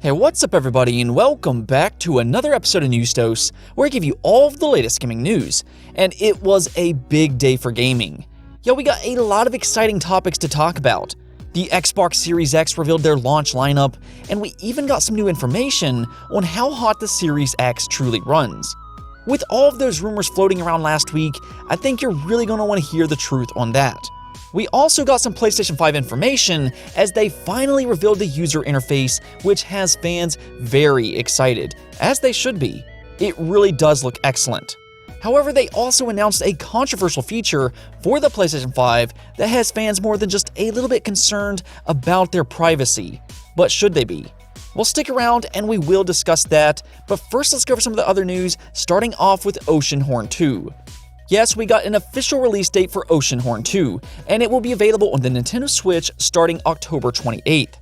Hey, what's up everybody, and welcome back to another episode of News Dose, where I give you all of the latest gaming news. And it was a big day for gaming. Yeah, we got a lot of exciting topics to talk about. The Xbox Series X revealed their launch lineup, and we even got some new information on how hot the Series X truly runs. With all of those rumors floating around last week, I think you're really going to want to hear the truth on that. We also got some PlayStation 5 information as they finally revealed the user interface, which has fans very excited, as they should be. It really does look excellent. However, they also announced a controversial feature for the PlayStation 5 that has fans more than just a little bit concerned about their privacy. But should they be? Well, stick around and we will discuss that, but first let's go over some of the other news, starting off with Oceanhorn 2. Yes, we got an official release date for Oceanhorn 2, and it will be available on the Nintendo Switch starting October 28th.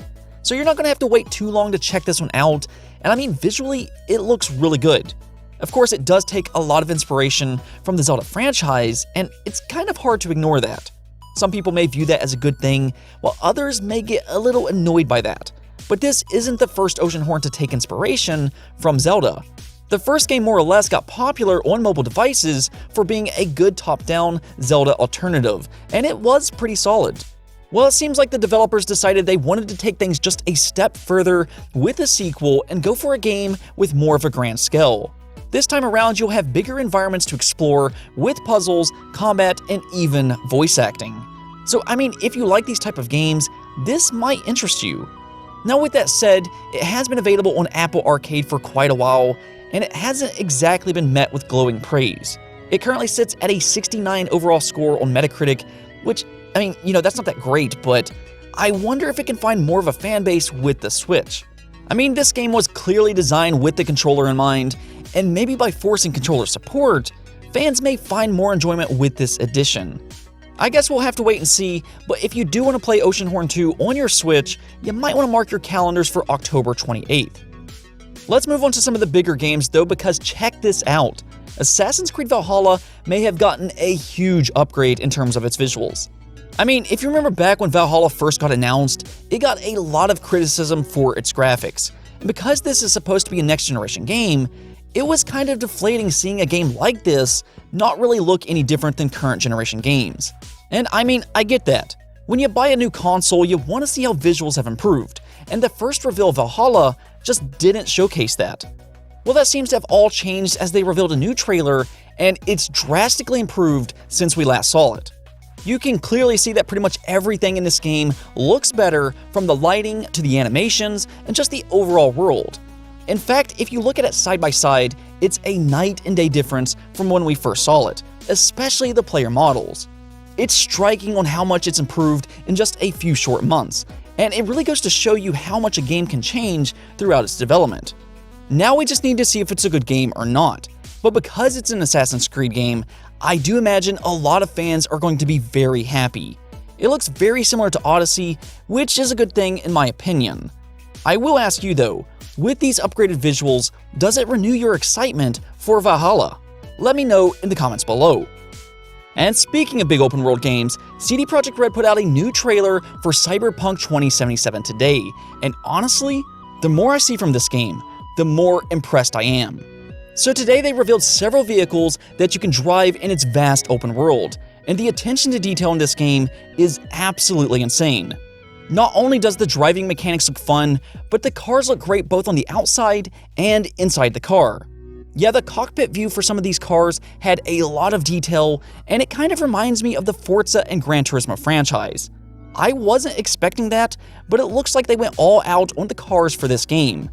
So you're not going to have to wait too long to check this one out, and I mean visually, it looks really good. Of course, it does take a lot of inspiration from the Zelda franchise, and it's kind of hard to ignore that. Some people may view that as a good thing, while others may get a little annoyed by that. But this isn't the first Oceanhorn to take inspiration from Zelda. The first game more or less got popular on mobile devices for being a good top-down Zelda alternative, and it was pretty solid. Well, it seems like the developers decided they wanted to take things just a step further with a sequel and go for a game with more of a grand scale. This time around, you'll have bigger environments to explore with puzzles, combat, and even voice acting. So, I mean, if you like these type of games, this might interest you. Now, with that said, it has been available on Apple Arcade for quite a while, and it hasn't exactly been met with glowing praise. It currently sits at a 69 overall score on Metacritic, which, I mean, that's not that great, but I wonder if it can find more of a fan base with the Switch. I mean, this game was clearly designed with the controller in mind, and maybe by forcing controller support, fans may find more enjoyment with this edition. I guess we'll have to wait and see, but if you do want to play Oceanhorn 2 on your Switch, you might want to mark your calendars for October 28th. Let's move on to some of the bigger games though, because check this out. Assassin's Creed Valhalla may have gotten a huge upgrade in terms of its visuals. I mean, if you remember back when Valhalla first got announced, it got a lot of criticism for its graphics. And because this is supposed to be a next-generation game, it was kind of deflating seeing a game like this not really look any different than current generation games. And I mean, I get that. When you buy a new console, you want to see how visuals have improved, and the first reveal of Valhalla just didn't showcase that. Well, that seems to have all changed as they revealed a new trailer, and it's drastically improved since we last saw it. You can clearly see that pretty much everything in this game looks better, from the lighting to the animations and just the overall world. In fact, if you look at it side by side, it's a night and day difference from when we first saw it, especially the player models. It's striking on how much it's improved in just a few short months, and it really goes to show you how much a game can change throughout its development. Now we just need to see if it's a good game or not, but because it's an Assassin's Creed game, I do imagine a lot of fans are going to be very happy. It looks very similar to Odyssey, which is a good thing in my opinion. I will ask you though, with these upgraded visuals, does it renew your excitement for Valhalla? Let me know in the comments below. And speaking of big open world games, CD Projekt Red put out a new trailer for CyberPunk 2077 today, and honestly, the more I see from this game, the more impressed I am. So today they revealed several vehicles that you can drive in its vast open world, and the attention to detail in this game is absolutely insane. Not only does the driving mechanics look fun, but the cars look great both on the outside and inside the car. Yeah, the cockpit view for some of these cars had a lot of detail, and it kind of reminds me of the Forza and Gran Turismo franchise. I wasn't expecting that, but it looks like they went all out on the cars for this game.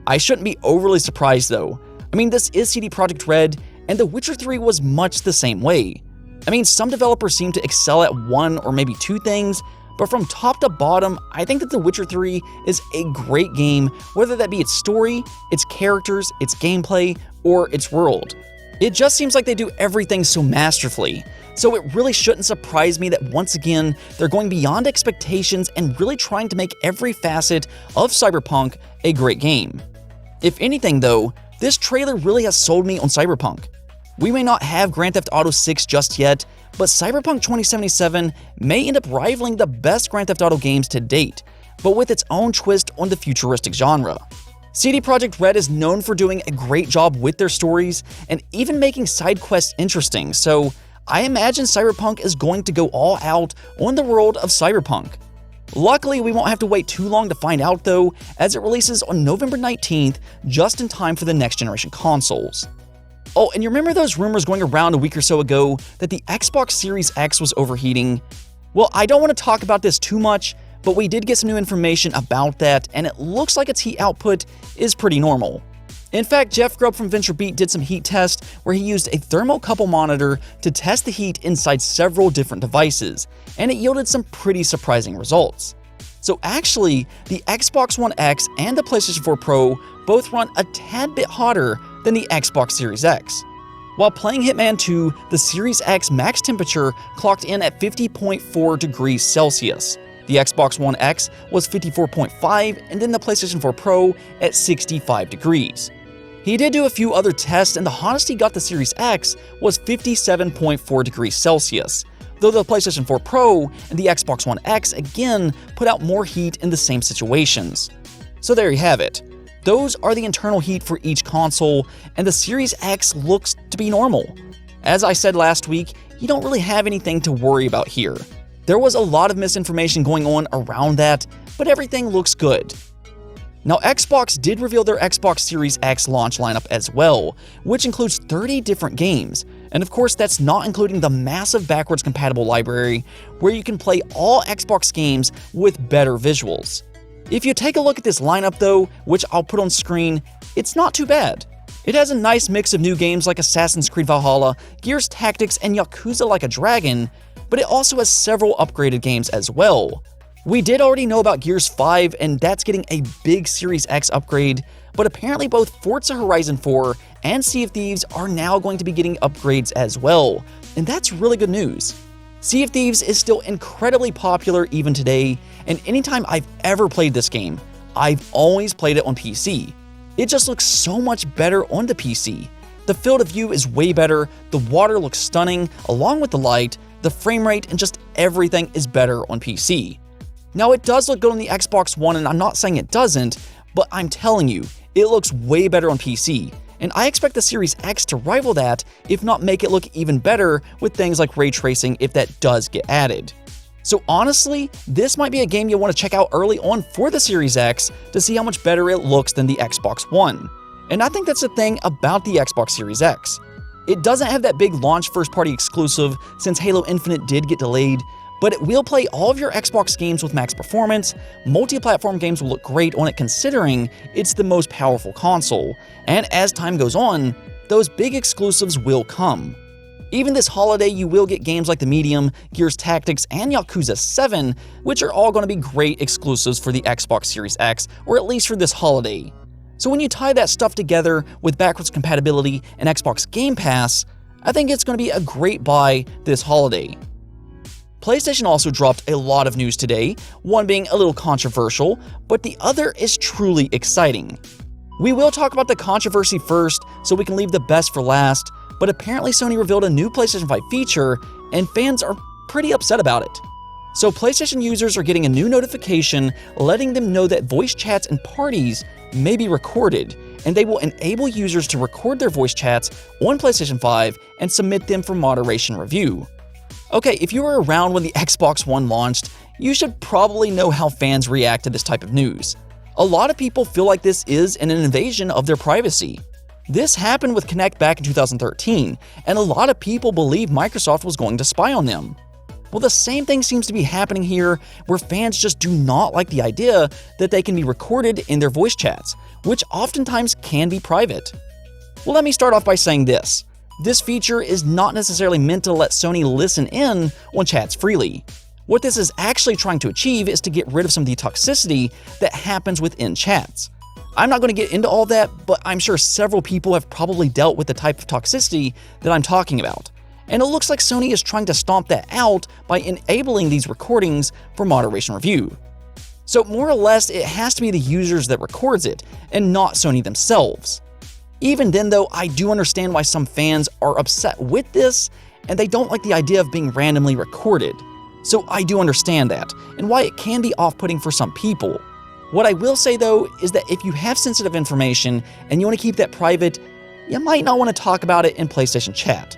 I shouldn't be overly surprised though. I mean, this is CD Projekt Red, and The Witcher 3 was much the same way. I mean, some developers seem to excel at one or maybe two things, but from top to bottom, I think that The Witcher 3 is a great game, whether that be its story, its characters, its gameplay, or its world. It just seems like they do everything so masterfully, so it really shouldn't surprise me that once again, they're going beyond expectations and really trying to make every facet of Cyberpunk a great game. If anything though, this trailer really has sold me on Cyberpunk. We may not have Grand Theft Auto 6 just yet, but CyberPunk 2077 may end up rivaling the best Grand Theft Auto games to date, but with its own twist on the futuristic genre. CD Projekt Red is known for doing a great job with their stories and even making side quests interesting, so I imagine CyberPunk is going to go all out on the world of Cyberpunk. Luckily, we won't have to wait too long to find out though, as it releases on November 19th, just in time for the next generation consoles. Oh, and you remember those rumors going around a week or so ago that the Xbox Series X was overheating? Well, I don't want to talk about this too much, but we did get some new information about that, and it looks like its heat output is pretty normal. In fact, Jeff Grubb from VentureBeat did some heat tests where he used a thermocouple monitor to test the heat inside several different devices, and it yielded some pretty surprising results. So actually, the Xbox One X and the PlayStation 4 Pro both run a tad bit hotter than the Xbox Series X. While playing Hitman 2, the Series X max temperature clocked in at 50.4 degrees Celsius. The Xbox One X was 54.5, and then the PlayStation 4 Pro at 65 degrees. He did do a few other tests, and the hottest he got the Series X was 57.4 degrees Celsius, though the PlayStation 4 Pro and the Xbox One X again put out more heat in the same situations. So there you have it. Those are the internal heat for each console, and the Series X looks to be normal. As I said last week, you don't really have anything to worry about here. There was a lot of misinformation going on around that, but everything looks good. Now, Xbox did reveal their Xbox Series X launch lineup as well, which includes 30 different games. And of course, that's not including the massive backwards compatible library, where you can play all Xbox games with better visuals. If you take a look at this lineup though, which I'll put on screen, it's not too bad. It has a nice mix of new games like Assassin's Creed Valhalla, Gears Tactics, and Yakuza Like a Dragon, but it also has several upgraded games as well. We did already know about Gears 5, and that's getting a big Series X upgrade, but apparently both Forza Horizon 4 and Sea of Thieves are now going to be getting upgrades as well, and that's really good news. Sea of Thieves is still incredibly popular even today, and anytime I've ever played this game, I've always played it on PC. It just looks so much better on the PC. The field of view is way better, the water looks stunning, along with the light, the frame rate, and just everything is better on PC. Now, it does look good on the Xbox One, and I'm not saying it doesn't, but I'm telling you, it looks way better on PC, and I expect the Series X to rival that, if not make it look even better with things like ray tracing if that does get added. So honestly, this might be a game you'll want to check out early on for the Series X to see how much better it looks than the Xbox One. And I think that's the thing about the Xbox Series X. It doesn't have that big launch first-party exclusive since Halo Infinite did get delayed, but it will play all of your Xbox games with max performance. Multi-platform games will look great on it considering it's the most powerful console, and as time goes on, those big exclusives will come. Even this holiday, you will get games like The Medium, Gears Tactics, and Yakuza 7, which are all going to be great exclusives for the Xbox Series X, or at least for this holiday. So when you tie that stuff together with backwards compatibility and Xbox Game Pass, I think it's going to be a great buy this holiday. PlayStation also dropped a lot of news today, one being a little controversial, but the other is truly exciting. We will talk about the controversy first, so we can leave the best for last, but apparently Sony revealed a new PlayStation 5 feature, and fans are pretty upset about it. So PlayStation users are getting a new notification letting them know that voice chats and parties may be recorded, and they will enable users to record their voice chats on PlayStation 5 and submit them for moderation review. Okay, if you were around when the Xbox One launched, you should probably know how fans react to this type of news. A lot of people feel like this is an invasion of their privacy. This happened with Kinect back in 2013, and a lot of people believe Microsoft was going to spy on them. Well, the same thing seems to be happening here, where fans just do not like the idea that they can be recorded in their voice chats, which oftentimes can be private. Well, let me start off by saying this. This feature is not necessarily meant to let Sony listen in on chats freely. What this is actually trying to achieve is to get rid of some of the toxicity that happens within chats. I'm not going to get into all that, but I'm sure several people have probably dealt with the type of toxicity that I'm talking about. And it looks like Sony is trying to stomp that out by enabling these recordings for moderation review. So more or less, it has to be the users that records it, and not Sony themselves. Even then though, I do understand why some fans are upset with this, and they don't like the idea of being randomly recorded. So I do understand that, and why it can be off-putting for some people. What I will say though is that if you have sensitive information and you want to keep that private, you might not want to talk about it in PlayStation chat.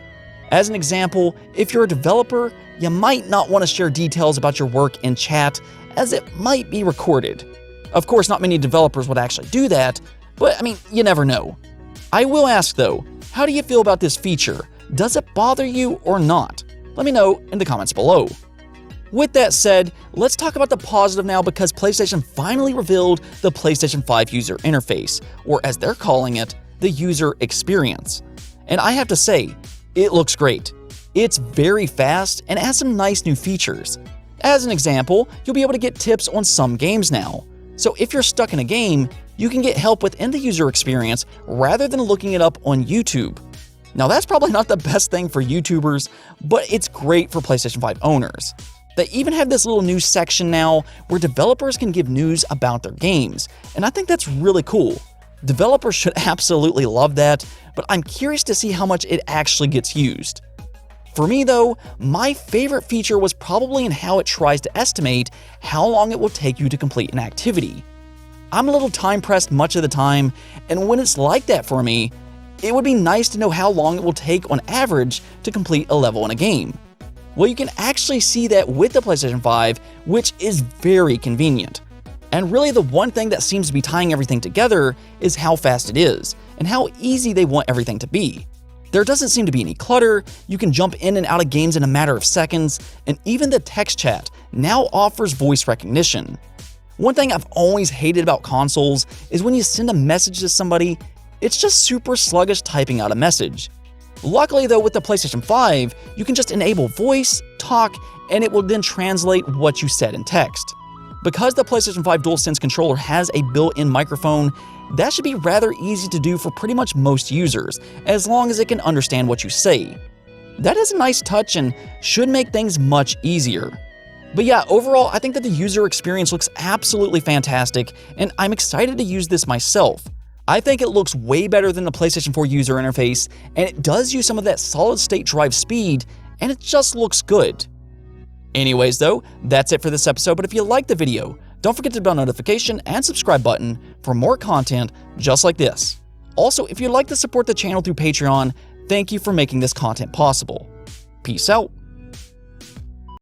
As an example, if you're a developer, you might not want to share details about your work in chat as it might be recorded. Of course, not many developers would actually do that, but I mean, you never know. I will ask though, how do you feel about this feature? Does it bother you or not? Let me know in the comments below. With that said, let's talk about the positive now because PlayStation finally revealed the PlayStation 5 user interface, or as they're calling it, the user experience. And I have to say, it looks great. It's very fast and has some nice new features. As an example, you'll be able to get tips on some games now. So if you're stuck in a game, you can get help within the user experience rather than looking it up on YouTube. Now that's probably not the best thing for YouTubers, but it's great for PlayStation 5 owners. They even have this little news section now where developers can give news about their games, and I think that's really cool. Developers should absolutely love that, but I'm curious to see how much it actually gets used. For me though, my favorite feature was probably in how it tries to estimate how long it will take you to complete an activity. I'm a little time pressed much of the time, and when it's like that for me, it would be nice to know how long it will take on average to complete a level in a game. Well, you can actually see that with the PlayStation 5, which is very convenient. And really the one thing that seems to be tying everything together is how fast it is, and how easy they want everything to be. There doesn't seem to be any clutter, you can jump in and out of games in a matter of seconds, and even the text chat now offers voice recognition. One thing I've always hated about consoles is when you send a message to somebody, it's just super sluggish typing out a message. Luckily though, with the PlayStation 5, you can just enable voice, talk, and it will then translate what you said in text. Because the PlayStation 5 DualSense controller has a built-in microphone, that should be rather easy to do for pretty much most users, as long as it can understand what you say. That is a nice touch and should make things much easier. But yeah, overall, I think that the user experience looks absolutely fantastic, and I'm excited to use this myself. I think it looks way better than the PlayStation 4 user interface, and it does use some of that solid-state drive speed, and it just looks good. Anyways though, that's it for this episode, but if you liked the video, don't forget to hit the bell notification and subscribe button for more content just like this. Also, if you'd like to support the channel through Patreon, thank you for making this content possible. Peace out.